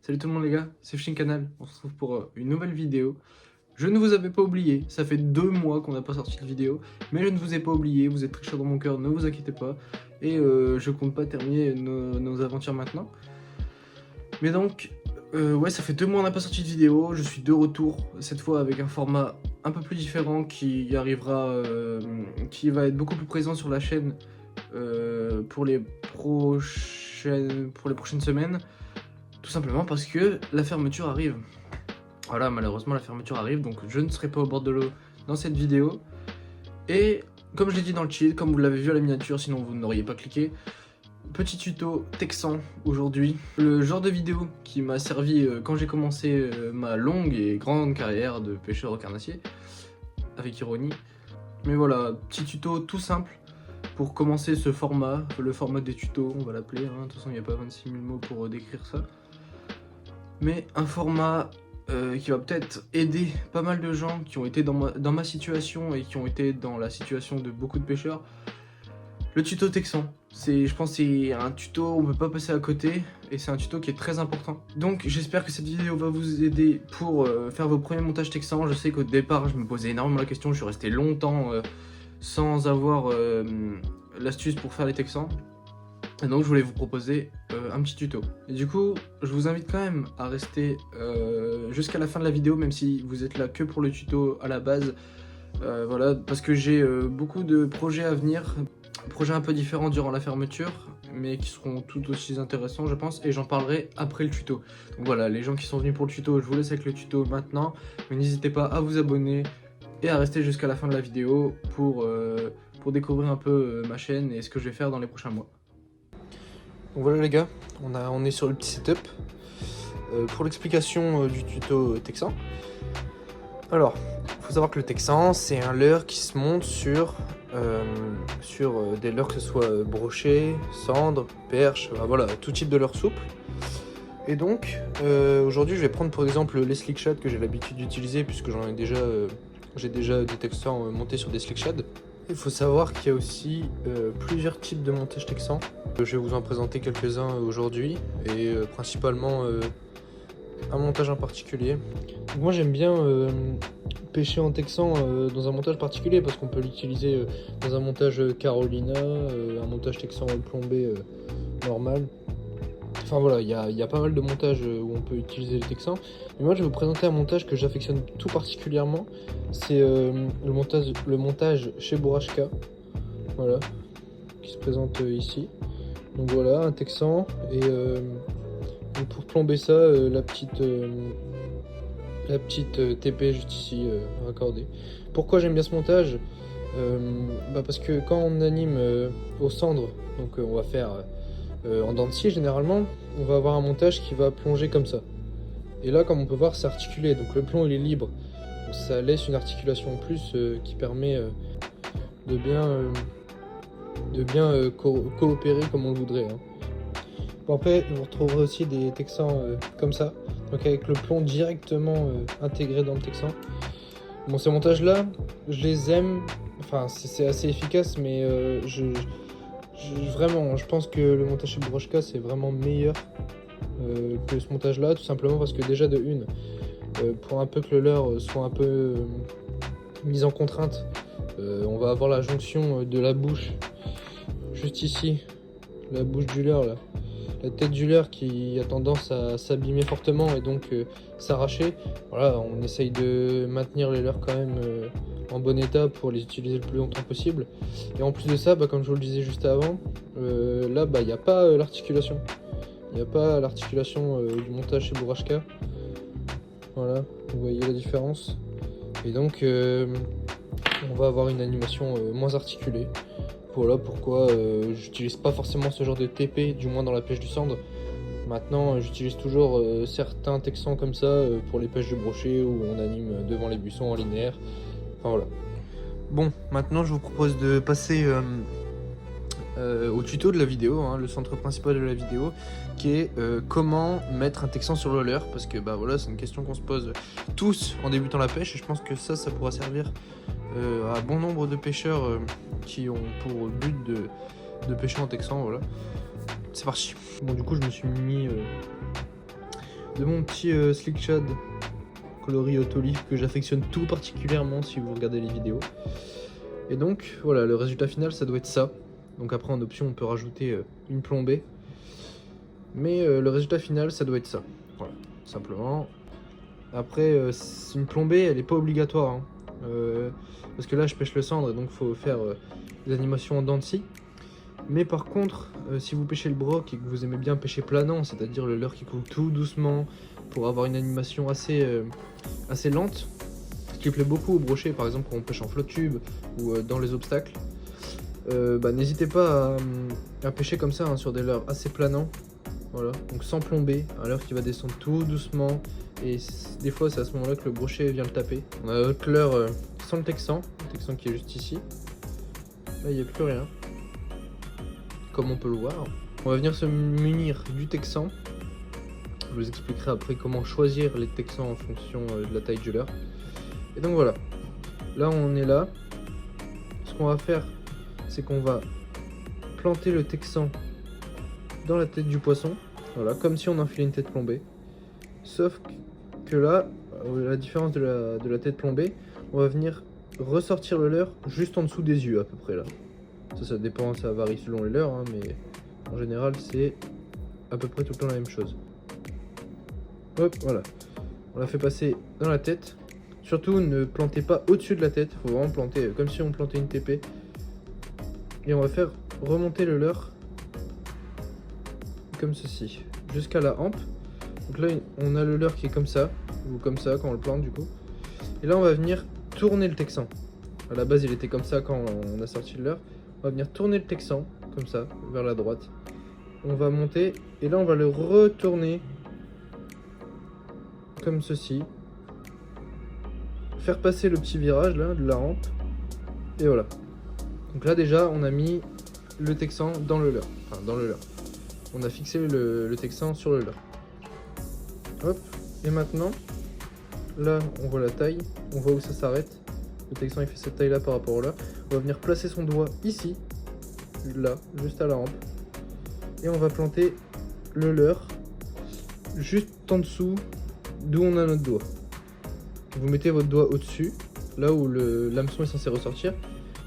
Salut tout le monde les gars, c'est Fishing Canal, on se retrouve pour une nouvelle vidéo. Je ne vous avais pas oublié, ça fait 2 mois qu'on n'a pas sorti de vidéo, mais je ne vous ai pas oublié, vous êtes très chers dans mon cœur, ne vous inquiétez pas. Et je compte pas terminer nos aventures maintenant. Mais donc, ouais, ça fait 2 mois qu'on n'a pas sorti de vidéo, je suis de retour, cette fois avec un format un peu plus différent qui arrivera, qui va être beaucoup plus présent sur la chaîne pour les prochaines semaines. Tout simplement parce que la fermeture arrive. Voilà, malheureusement la fermeture arrive, donc je ne serai pas au bord de l'eau dans cette vidéo. Et comme je l'ai dit dans le cheat, comme vous l'avez vu à la miniature, sinon vous n'auriez pas cliqué, petit tuto texan aujourd'hui. Le genre de vidéo qui m'a servi quand j'ai commencé ma longue et grande carrière de pêcheur au carnassier, avec ironie. Mais voilà, petit tuto tout simple pour commencer ce format, le format des tutos, on va l'appeler, hein. De toute façon il n'y a pas 26 000 mots pour décrire ça. Mais un format qui va peut-être aider pas mal de gens qui ont été dans ma situation et qui ont été dans la situation de beaucoup de pêcheurs. Le tuto texan, je pense que c'est un tuto, on peut pas passer à côté, et c'est un tuto qui est très important. Donc j'espère que cette vidéo va vous aider pour faire vos premiers montages texans. Je sais qu'au départ je me posais énormément la question, je suis resté longtemps sans avoir l'astuce pour faire les texans. Et donc je voulais vous proposer un petit tuto. Et du coup, je vous invite quand même à rester jusqu'à la fin de la vidéo, même si vous êtes là que pour le tuto à la base. Voilà, parce que j'ai beaucoup de projets à venir, projets un peu différents durant la fermeture, mais qui seront tout aussi intéressants je pense, et j'en parlerai après le tuto. Donc voilà, les gens qui sont venus pour le tuto, je vous laisse avec le tuto maintenant, mais n'hésitez pas à vous abonner et à rester jusqu'à la fin de la vidéo pour découvrir un peu ma chaîne et ce que je vais faire dans les prochains mois. Donc voilà les gars, on est sur le petit setup pour l'explication du tuto texan. Alors, il faut savoir que le texan, c'est un leurre qui se monte sur des leurres, que ce soit brochet, cendre, perche, voilà, tout type de leurre souple. Et donc, aujourd'hui, je vais prendre pour exemple les slick shad que j'ai l'habitude d'utiliser, puisque j'ai déjà des texans montés sur des slick shad. Il faut savoir qu'il y a aussi plusieurs types de montage texan. Je vais vous en présenter quelques-uns aujourd'hui, et principalement un montage en particulier. Donc moi j'aime bien pêcher en texan dans un montage particulier, parce qu'on peut l'utiliser dans un montage Carolina, un montage texan plombé normal. Enfin voilà, il y a pas mal de montages où on peut utiliser les texans. Mais moi je vais vous présenter un montage que j'affectionne tout particulièrement. C'est le montage chez Borashka. Voilà, qui se présente ici. Donc voilà, un texan. Et donc pour plomber ça, la petite TP juste ici raccordée. Pourquoi j'aime bien ce montage? Parce que quand on anime aux cendres, donc on va faire en dents de scie généralement, on va avoir un montage qui va plonger comme ça. Et là, comme on peut voir, c'est articulé, donc le plomb il est libre. Donc ça laisse une articulation en plus qui permet de bien coopérer comme on le voudrait, hein. Bon, après, vous retrouverez aussi des texans comme ça, donc avec le plomb directement intégré dans le texan. Bon, ces montages-là, je les aime, enfin c'est assez efficace, mais vraiment, je pense que le montage chez Borashka c'est vraiment meilleur que ce montage là, tout simplement parce que déjà de une, pour un peu que le leurre soit un peu mis en contrainte, on va avoir la jonction de la bouche juste ici, la bouche du leurre là, la tête du leurre qui a tendance à s'abîmer fortement et donc s'arracher. Voilà, on essaye de maintenir les leurres quand même en bon état pour les utiliser le plus longtemps possible. Et en plus de ça, comme je vous le disais juste avant, là il n'y a pas l'articulation. Il n'y a pas l'articulation du montage chez Borashka. Voilà, vous voyez la différence. Et donc on va avoir une animation moins articulée. Voilà pourquoi j'utilise pas forcément ce genre de TP, du moins dans la pêche du cendre. Maintenant j'utilise toujours certains texans comme ça pour les pêches de brochet où on anime devant les buissons en linéaire. Enfin voilà. Bon, maintenant je vous propose de passer au tuto de la vidéo, hein, le centre principal de la vidéo, qui est comment mettre un texan sur le leurre, parce que bah voilà, c'est une question qu'on se pose tous en débutant la pêche, et je pense que ça pourra servir à bon nombre de pêcheurs qui ont pour but de pêcher en texan. Voilà, c'est parti. Bon, du coup je me suis mis de mon petit Slick Shad coloris Autoliv que j'affectionne tout particulièrement si vous regardez les vidéos. Et donc voilà, le résultat final ça doit être ça. Donc après en option on peut rajouter une plombée. Mais le résultat final ça doit être ça. Voilà, simplement. Après une plombée elle est pas obligatoire. Hein. Parce que là je pêche le cendre, donc faut faire des animations en dents de scie. Mais par contre, si vous pêchez le broc et que vous aimez bien pêcher planant, c'est-à-dire le leurre qui coule tout doucement pour avoir une animation assez lente, ce qui plaît beaucoup au brochet, par exemple quand on pêche en flotte tube ou dans les obstacles, n'hésitez pas à pêcher comme ça hein, sur des leurres assez planants, voilà, donc sans plomber, un leurre qui va descendre tout doucement, et des fois c'est à ce moment-là que le brochet vient le taper. On a notre leurre sans le texan qui est juste ici, là il n'y a plus rien. Comme on peut le voir. On va venir se munir du texan. Je vous expliquerai après comment choisir les texans en fonction de la taille du leurre. Et donc voilà. Là on est là. Ce qu'on va faire, c'est qu'on va planter le texan dans la tête du poisson. Voilà, comme si on enfilait une tête plombée. Sauf que là, la différence de la tête plombée, on va venir ressortir le leurre juste en dessous des yeux à peu près là. Ça dépend, ça varie selon les leurres, hein, mais en général c'est à peu près tout le temps la même chose. Hop, voilà. On l'a fait passer dans la tête. Surtout ne plantez pas au-dessus de la tête, il faut vraiment planter comme si on plantait une TP. Et on va faire remonter le leurre comme ceci, jusqu'à la hampe. Donc là on a le leurre qui est comme ça, ou comme ça quand on le plante du coup. Et là on va venir tourner le texan. À la base il était comme ça quand on a sorti le leurre. On va venir tourner le texan, comme ça, vers la droite. On va monter, et là on va le retourner, comme ceci. Faire passer le petit virage, là, de la hampe. Et voilà. Donc là déjà, on a mis le texan dans le leurre. Enfin, dans le leurre. On a fixé le texan sur le leurre. Hop. Et maintenant, là, on voit la taille. On voit où ça s'arrête. Le texan, il fait cette taille-là par rapport au leurre. On va venir placer son doigt ici, là, juste à la hampe. Et on va planter le leurre juste en dessous d'où on a notre doigt. Vous mettez votre doigt au-dessus, là où l'hameçon est censé ressortir.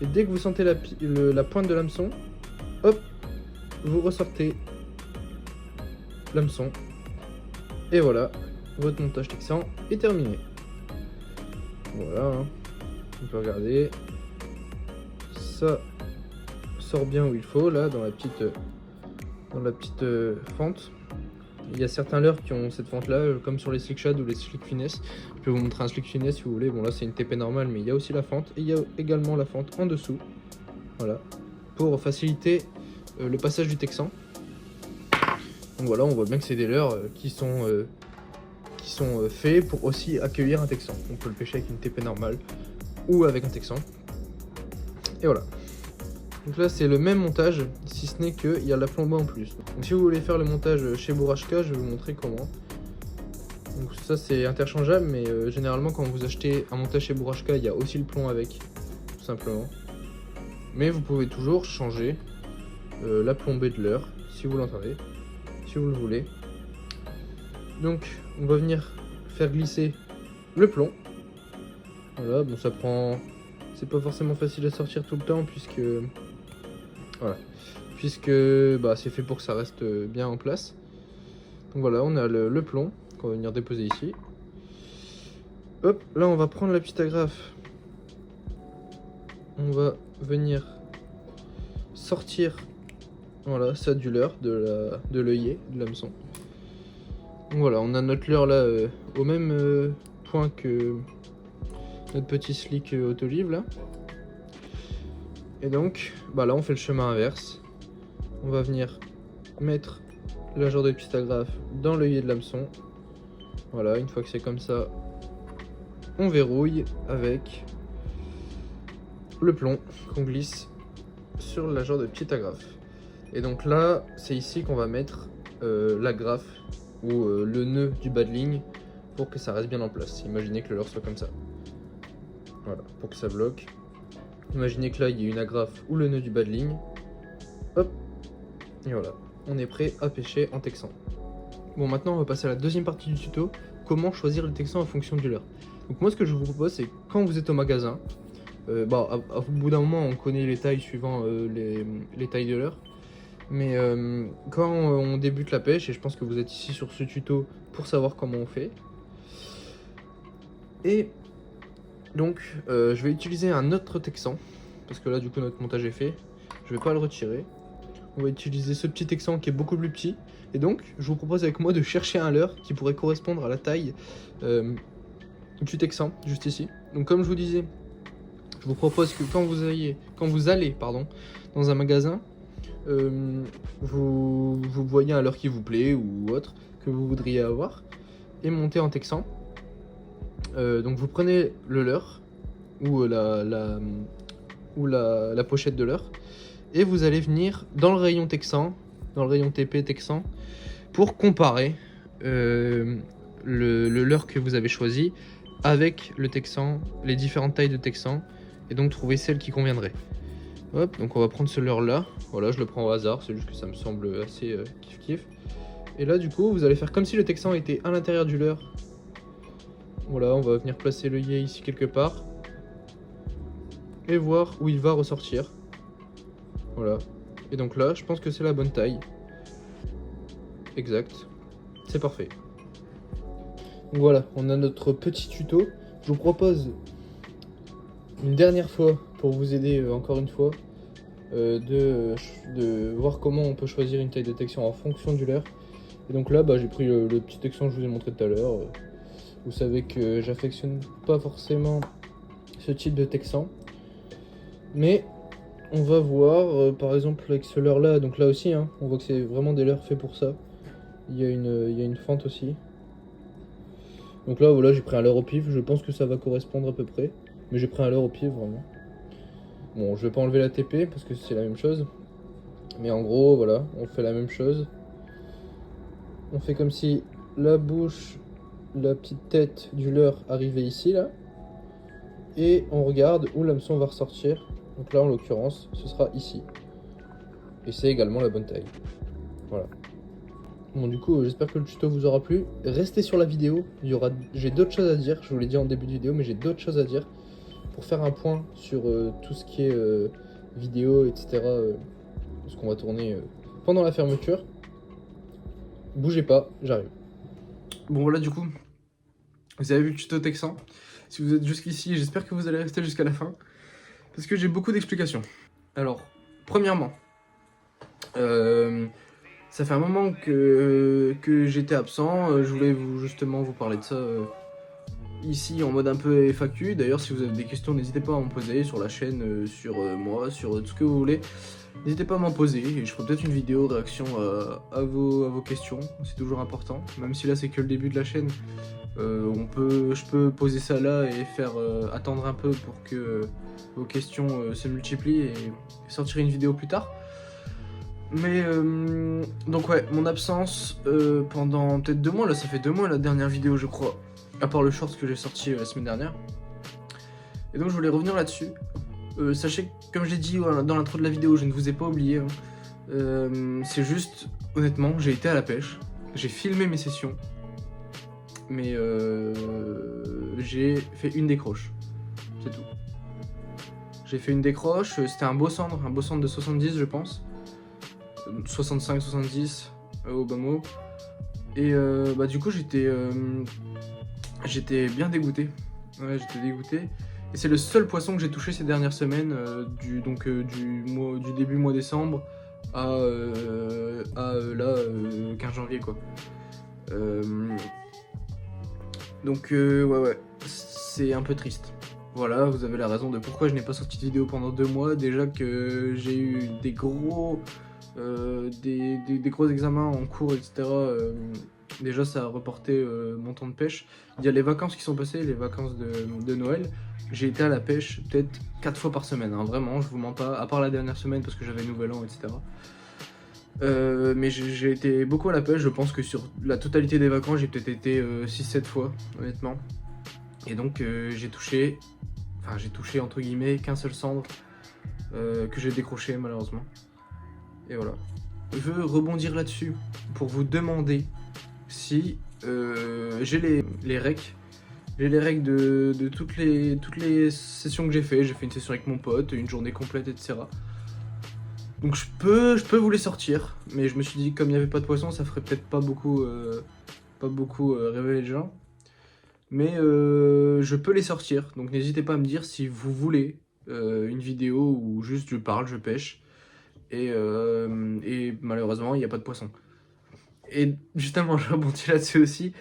Et dès que vous sentez la pointe de l'hameçon, hop, vous ressortez l'hameçon. Et voilà, votre montage texan est terminé. Voilà, hein. On peut regarder. Ça sort bien où il faut, là, dans la petite fente. Il y a certains leurres qui ont cette fente là, comme sur les Slick Shad ou les Slick Finesse. Je peux vous montrer un Slick Finesse si vous voulez. Bon là c'est une TP normale, mais il y a aussi la fente. Et il y a également la fente en dessous. Voilà, pour faciliter le passage du texan. Donc voilà, on voit bien que c'est des leurres qui sont faits pour aussi accueillir un texan. On peut le pêcher avec une TP normale ou avec un texan. Et voilà. Donc là c'est le même montage, si ce n'est qu'il y a la plombée en plus. Donc si vous voulez faire le montage chez Bourashka, je vais vous montrer comment. Donc ça c'est interchangeable, mais généralement quand vous achetez un montage chez Bourashka, il y a aussi le plomb avec, tout simplement. Mais vous pouvez toujours changer la plombée de leurre, si vous l'entendez, si vous le voulez. Donc on va venir faire glisser le plomb. Voilà, bon ça prend... C'est pas forcément facile à sortir tout le temps puisque... Voilà. Puisque c'est fait pour que ça reste bien en place. Donc voilà, on a le plomb qu'on va venir déposer ici. Hop, là on va prendre la petite agrafe. On va venir sortir, voilà, ça du leurre, de l'œillet, de l'hameçon. Donc voilà, on a notre leurre là au même point que notre petit slick Autoliv là. Et donc, là on fait le chemin inverse. On va venir mettre la genre de petite agrafe dans l'œillet de l'hameçon. Voilà, une fois que c'est comme ça, on verrouille avec le plomb qu'on glisse sur la genre de petite agrafe. Et donc là, c'est ici qu'on va mettre l'agrafe ou le nœud du bas de ligne pour que ça reste bien en place. Imaginez que le leurre soit comme ça. Voilà, pour que ça bloque. Imaginez que là, il y a une agrafe ou le nœud du bas de ligne. Hop. Et voilà, on est prêt à pêcher en texan. Bon, maintenant on va passer à la deuxième partie du tuto, comment choisir le texan en fonction du leurre. Donc moi ce que je vous propose, c'est quand vous êtes au magasin, au bout d'un moment on connaît les tailles suivant les tailles de leurre, mais quand on débute la pêche, et je pense que vous êtes ici sur ce tuto pour savoir comment on fait, et donc je vais utiliser un autre texan, parce que là du coup notre montage est fait, je vais pas le retirer. On va utiliser ce petit texan qui est beaucoup plus petit. Et donc, je vous propose avec moi de chercher un leurre qui pourrait correspondre à la taille du texan, juste ici. Donc comme je vous disais, je vous propose que quand vous allez dans un magasin, vous voyez un leurre qui vous plaît ou autre que vous voudriez avoir et monter en texan. Donc vous prenez le leurre ou la pochette de leurre. Et vous allez venir dans le rayon texan, dans le rayon TP texan, pour comparer le leurre que vous avez choisi avec le texan, les différentes tailles de texan, et donc trouver celle qui conviendrait. Hop, donc on va prendre ce leurre là, voilà, je le prends au hasard, c'est juste que ça me semble assez kiff-kiff. Et là du coup, vous allez faire comme si le texan était à l'intérieur du leurre. Voilà, on va venir placer l'œillet ici quelque part, et voir où il va ressortir. Voilà, et donc là je pense que c'est la bonne taille. Exact, c'est parfait. Donc voilà, on a notre petit tuto. Je vous propose une dernière fois, pour vous aider encore une fois, de voir comment on peut choisir une taille de texan en fonction du leurre. Et donc là j'ai pris le petit texan que je vous ai montré tout à l'heure. Vous savez que j'affectionne pas forcément ce type de texan, mais on va voir, par exemple avec ce leurre là, donc là aussi, hein, on voit que c'est vraiment des leurres faits pour ça. Il y a une fente aussi. Donc là, voilà, j'ai pris un leurre au pif, je pense que ça va correspondre à peu près. Mais j'ai pris un leurre au pif, vraiment. Bon, je vais pas enlever la TP parce que c'est la même chose. Mais en gros, voilà, on fait la même chose. On fait comme si la bouche, la petite tête du leurre arrivait ici, là. Et on regarde où l'hameçon va ressortir. Donc là, en l'occurrence, ce sera ici. Et c'est également la bonne taille. Voilà. Bon, du coup, j'espère que le tuto vous aura plu. Restez sur la vidéo. J'ai d'autres choses à dire. Je vous l'ai dit en début de vidéo, mais j'ai d'autres choses à dire pour faire un point sur tout ce qui est vidéo, etc. Ce qu'on va tourner pendant la fermeture. Bougez pas, j'arrive. Bon, voilà, du coup, vous avez vu le tuto texan. Si vous êtes jusqu'ici, j'espère que vous allez rester jusqu'à la fin, parce que j'ai beaucoup d'explications. Alors, premièrement, ça fait un moment que j'étais absent, je voulais justement vous parler de ça ici en mode un peu FAQ. D'ailleurs, si vous avez des questions, n'hésitez pas à m'en poser sur la chaîne, sur moi, sur tout ce que vous voulez. N'hésitez pas à m'en poser et je ferai peut-être une vidéo réaction à vos questions, c'est toujours important. Même si là c'est que le début de la chaîne, je peux poser ça là et faire attendre un peu pour que vos questions se multiplient et sortir une vidéo plus tard. Mais donc ouais, mon absence pendant peut-être 2 mois, là ça fait 2 mois la dernière vidéo je crois, à part le short que j'ai sorti la semaine dernière. Et donc je voulais revenir là-dessus. Sachez que comme j'ai dit dans l'intro de la vidéo, je ne vous ai pas oublié, hein. C'est juste, honnêtement, j'ai été à la pêche, j'ai filmé mes sessions, mais j'ai fait une décroche, c'est tout. J'ai fait une décroche, c'était un beau centre de 70 je pense. 65-70 au bas mot. Et du coup j'étais bien dégoûté. Ouais, j'étais dégoûté. Et c'est le seul poisson que j'ai touché ces dernières semaines, du début mois décembre à 15 janvier quoi. Ouais, c'est un peu triste. Voilà, vous avez la raison de pourquoi je n'ai pas sorti de vidéo pendant 2 mois. Déjà que j'ai eu des gros examens en cours, etc. Déjà ça a reporté mon temps de pêche. Il y a les vacances qui sont passées, les vacances de Noël. J'ai été à la pêche peut-être 4 fois par semaine, hein, vraiment, je vous mens pas, à part la dernière semaine parce que j'avais Nouvel An, etc. Mais j'ai été beaucoup à la pêche, je pense que sur la totalité des vacances, j'ai peut-être été 6-7 fois, honnêtement. Et donc j'ai touché entre guillemets qu'un seul cendre que j'ai décroché malheureusement. Et voilà. Je veux rebondir là-dessus pour vous demander si j'ai les recs. J'ai les règles de toutes les sessions que j'ai fait. J'ai fait une session avec mon pote, une journée complète, etc. Donc je peux vous les sortir, mais je me suis dit que comme il n'y avait pas de poisson, ça ferait peut-être pas beaucoup réveiller les gens. Mais je peux les sortir, donc n'hésitez pas à me dire si vous voulez une vidéo où juste je parle, je pêche, et malheureusement il n'y a pas de poisson. Et justement, je rebondis là-dessus aussi,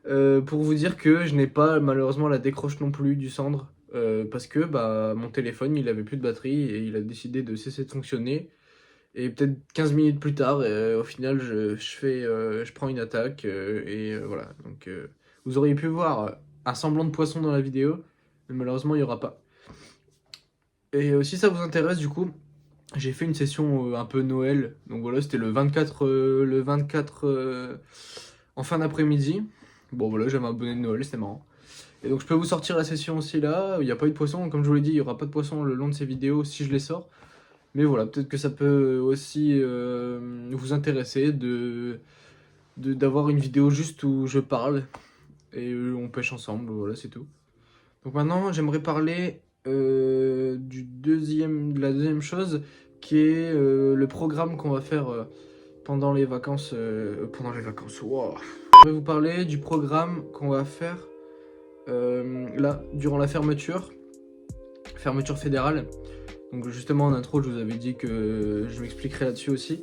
pour vous dire que je n'ai pas malheureusement la décroche non plus du cendre, parce que bah, mon téléphone il avait plus de batterie et il a décidé de cesser de fonctionner. Et peut-être 15 minutes plus tard, au final, je prends une attaque, voilà. Donc, vous auriez pu voir un semblant de poisson dans la vidéo, mais malheureusement, il n'y aura pas. Et si ça vous intéresse, du coup, j'ai fait une session un peu Noël. Donc voilà, c'était le 24, en fin d'après-midi. Bon voilà, j'avais un bonnet de Noël, c'était marrant. Et donc je peux vous sortir la session aussi là. Il n'y a pas eu de poisson, comme je vous l'ai dit, il n'y aura pas de poisson le long de ces vidéos si je les sors. Mais voilà, peut-être que ça peut aussi vous intéresser d'avoir une vidéo juste où je parle et on pêche ensemble, voilà, c'est tout. Donc maintenant, j'aimerais parler de la deuxième chose qui est le programme qu'on va faire pendant les vacances. Wow. Je vais vous parler du programme qu'on va faire là, durant la fermeture fédérale. Donc justement en intro je vous avais dit que je m'expliquerai là-dessus aussi.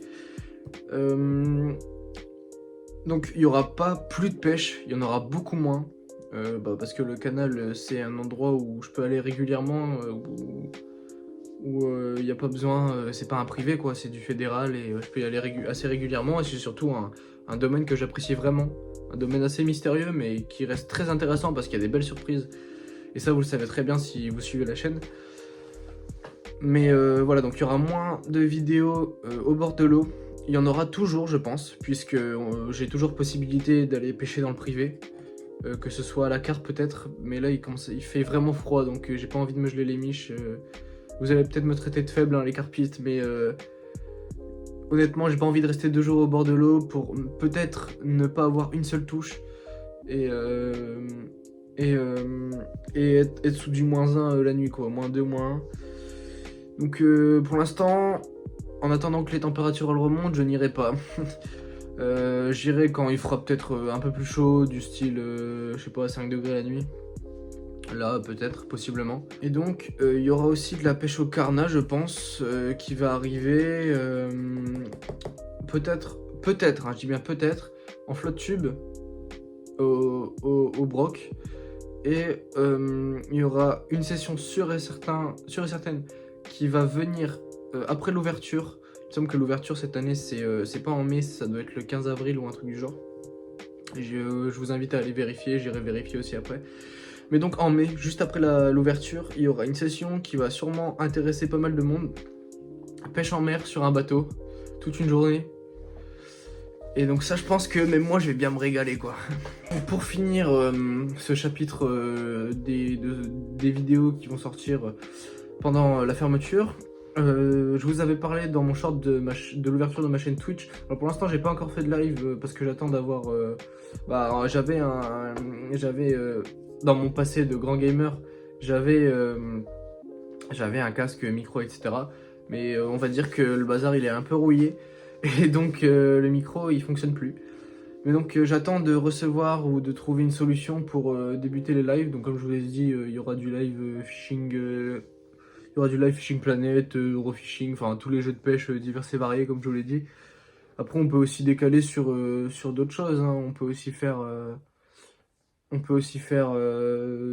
Donc il n'y aura pas plus de pêche, il y en aura beaucoup moins. Parce que le canal c'est un endroit où je peux aller régulièrement, où il n'y a pas besoin, c'est pas un privé quoi, c'est du fédéral et je peux y aller assez régulièrement. Et c'est surtout un domaine que j'apprécie vraiment. Un domaine assez mystérieux mais qui reste très intéressant parce qu'il y a des belles surprises. Et ça vous le savez très bien si vous suivez la chaîne. Mais voilà, donc il y aura moins de vidéos au bord de l'eau. Il y en aura toujours, je pense, puisque j'ai toujours possibilité d'aller pêcher dans le privé. Que ce soit à la carte peut-être, mais là il fait vraiment froid, donc j'ai pas envie de me geler les miches. Vous allez peut-être me traiter de faible, hein, les carpistes, mais honnêtement, j'ai pas envie de rester 2 jours au bord de l'eau pour peut-être ne pas avoir une seule touche. Et être sous du -1 la nuit, quoi, -2, -1. Donc pour l'instant, en attendant que les températures remontent, je n'irai pas. J'irai quand il fera peut-être un peu plus chaud, du style, je sais pas, 5 degrés la nuit. Là, peut-être, possiblement. Et donc, il y aura aussi de la pêche au carnat, je pense, qui va arriver. Peut-être, hein, je dis bien peut-être, en flotte tube, au broc. Et il y aura une session sûre et certaine qui va venir après l'ouverture. Il me semble que l'ouverture cette année c'est pas en mai, ça doit être le 15 avril ou un truc du genre. Je vous invite à aller vérifier, j'irai vérifier aussi après. Mais donc en mai, juste après l'ouverture, il y aura une session qui va sûrement intéresser pas mal de monde. Pêche en mer sur un bateau, toute une journée. Et donc ça je pense que même moi je vais bien me régaler quoi. Pour finir ce chapitre des vidéos qui vont sortir pendant la fermeture, je vous avais parlé dans mon short de l'ouverture de ma chaîne Twitch. Alors pour l'instant j'ai pas encore fait de live parce que j'attends d'avoir... j'avais dans mon passé de grand gamer, j'avais un casque, micro, etc. Mais on va dire que le bazar il est un peu rouillé. Et donc le micro il fonctionne plus. Mais donc j'attends de recevoir ou de trouver une solution pour débuter les lives. Donc comme je vous l'ai dit, il y aura du live fishing, il y aura du live fishing planet, Eurofishing, enfin tous les jeux de pêche divers et variés comme je vous l'ai dit. Après on peut aussi décaler sur d'autres choses, hein. On peut aussi faire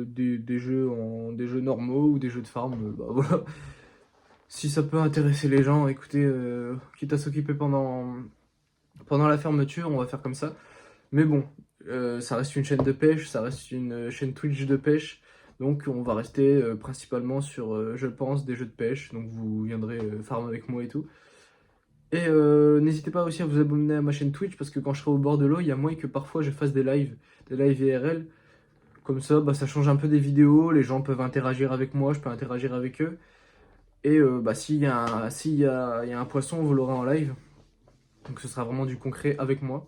des jeux normaux ou des jeux de farm. Voilà. Si ça peut intéresser les gens, écoutez, quitte à s'occuper pendant la fermeture, on va faire comme ça. Mais bon, ça reste une chaîne de pêche, ça reste une chaîne Twitch de pêche. Donc on va rester principalement sur, je pense, des jeux de pêche. Donc vous viendrez farm avec moi et tout. Et n'hésitez pas aussi à vous abonner à ma chaîne Twitch parce que quand je serai au bord de l'eau, il y a moyen que parfois je fasse des lives IRL. Comme ça, ça change un peu des vidéos, les gens peuvent interagir avec moi, je peux interagir avec eux. Et s'il y a un poisson, vous l'aurez en live. Donc ce sera vraiment du concret avec moi.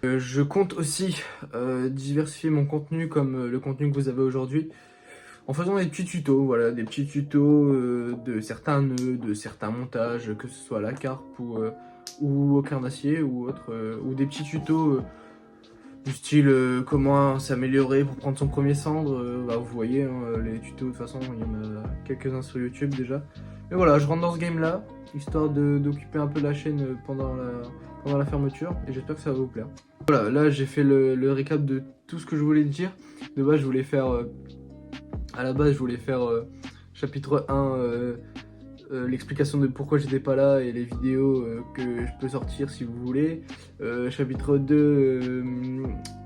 Je compte aussi diversifier mon contenu comme le contenu que vous avez aujourd'hui en faisant des petits tutos, voilà, des petits tutos de certains nœuds, de certains montages, que ce soit à la carpe ou au carnassier ou autre, ou des petits tutos du style comment s'améliorer pour prendre son premier cendre. Bah, vous voyez, hein, les tutos, de toute façon, il y en a quelques-uns sur YouTube déjà. Mais voilà, je rentre dans ce game-là, histoire d'occuper un peu la chaîne pendant la fermeture, et j'espère que ça va vous plaire. Voilà, là j'ai fait le récap de tout ce que je voulais dire. De base, je voulais faire... à la base, je voulais faire chapitre 1, l'explication de pourquoi j'étais pas là et les vidéos que je peux sortir si vous voulez. Chapitre 2,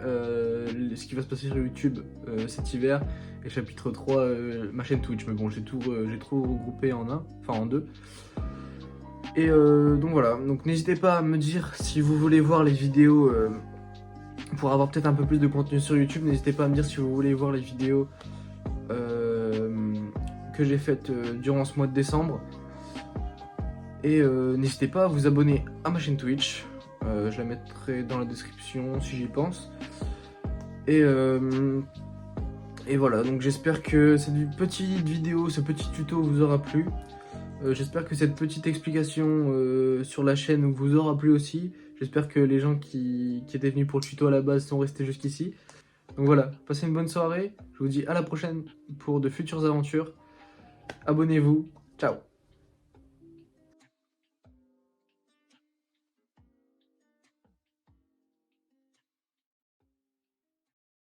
ce qui va se passer sur YouTube cet hiver. Et chapitre 3, ma chaîne Twitch. Mais bon, j'ai tout regroupé en deux. Et donc voilà, donc n'hésitez pas à me dire si vous voulez voir les vidéos pour avoir peut-être un peu plus de contenu sur YouTube. N'hésitez pas à me dire si vous voulez voir les vidéos que j'ai faites durant ce mois de décembre. Et n'hésitez pas à vous abonner à ma chaîne Twitch. Je la mettrai dans la description si j'y pense. Et voilà, donc j'espère que cette petite vidéo, ce petit tuto vous aura plu. J'espère que cette petite explication sur la chaîne vous aura plu aussi. J'espère que les gens qui étaient venus pour le tuto à la base sont restés jusqu'ici. Donc voilà, passez une bonne soirée. Je vous dis à la prochaine pour de futures aventures. Abonnez-vous. Ciao.